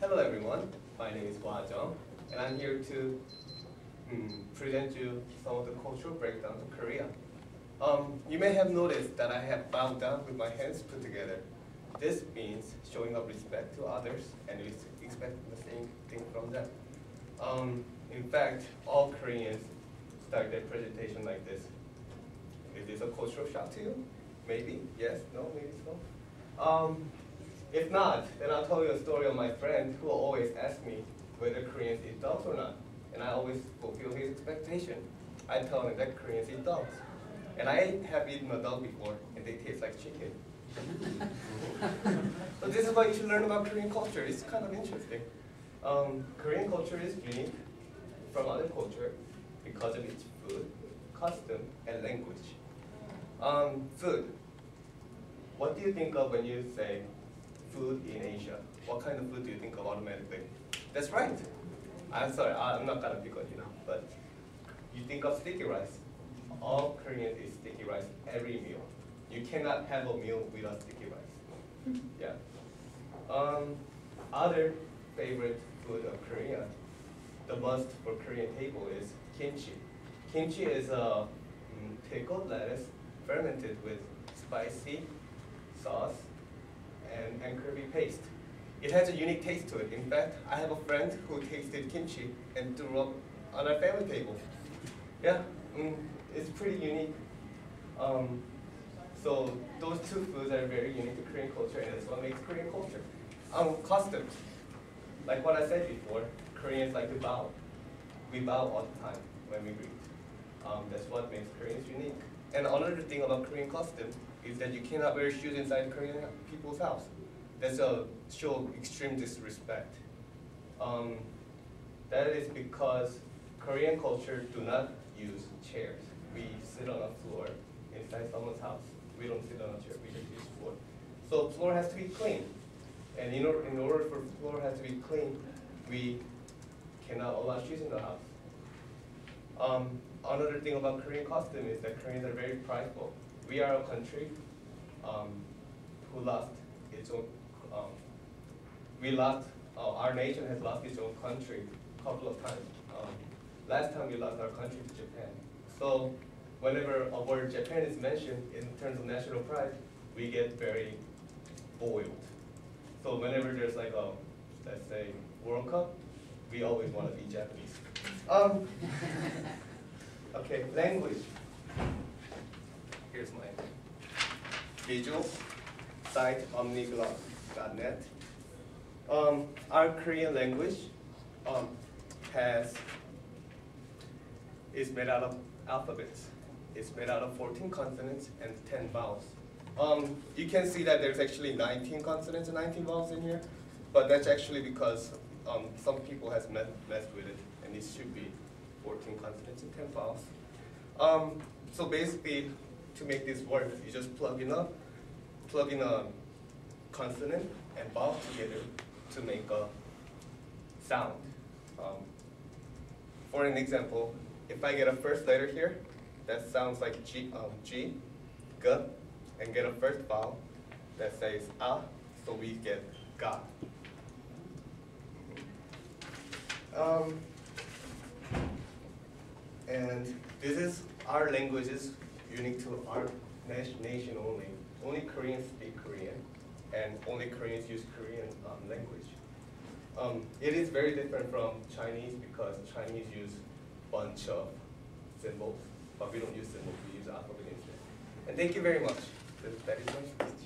Hello everyone, my name is Hwa Jung, and I'm here to present you some of the cultural breakdowns of Korea. You may have noticed that I have bowed down with my hands put together. This means showing up respect to others and expecting the same thing from them. In fact, all Koreans start their presentation like this. Is this a cultural shock to you? Maybe, yes, no, maybe so. If not, then I'll tell you a story of my friend who always asks me whether Koreans eat dogs or not. And I always fulfill his expectation. I tell him that Koreans eat dogs. And I have eaten a dog before, and they taste like chicken. So this is what you should learn about Korean culture. It's kind of interesting. Korean culture is unique from other culture because of its food, custom, and language. Food. What do you think of when you say food in Asia? What kind of food do you think of automatically? That's right. I'm sorry, I'm not gonna pick on you now, but you think of sticky rice. All Koreans eat sticky rice every meal. You cannot have a meal without sticky rice. Yeah. Other favorite food of Korea, the must for Korean table is kimchi. Kimchi is a pickled lettuce fermented with spicy sauce and curry paste. It has a unique taste to it. In fact, I have a friend who tasted kimchi and threw up on our family table. Yeah, it's pretty unique. So those two foods are very unique to Korean culture, and that's what makes Korean culture. Customs. Like what I said before, Koreans like to bow. We bow all the time when we greet. That's what makes Koreans unique. And another thing about Korean custom is that you cannot wear shoes inside Korean people's house. That's a show of extreme disrespect. That is because Korean culture do not use chairs. We sit on a floor inside someone's house. We don't sit on a chair, we just use floor. So floor has to be clean. And in order for floor has to be clean, we cannot allow shoes in the house. Another thing about Korean custom is that Koreans are very prideful. We are a country who lost its own, our nation has lost its own country a couple of times. Last time we lost our country to Japan. So whenever a word Japan is mentioned in terms of national pride, we get very boiled. So whenever there's like a, let's say, World Cup, we always want to be Japanese. Okay, language. Here's my visual site, omnigloss.net. Our Korean language is made out of alphabets. It's made out of 14 consonants and 10 vowels. You can see that there's actually 19 consonants and 19 vowels in here, but that's actually because some people has messed with it, and it should be 14 consonants and 10 vowels. So basically, to make this work, you just plug in a consonant and vowel together to make a sound. For an example, if I get a first letter here, that sounds like G, G, G, and get a first vowel that says A, so we get Ga. And this is our languages unique to our nation only. Only Koreans speak Korean, and only Koreans use Korean language. It is very different from Chinese because Chinese use a bunch of symbols, but we don't use symbols, we use alphabet instead. And thank you very much. That is my speech.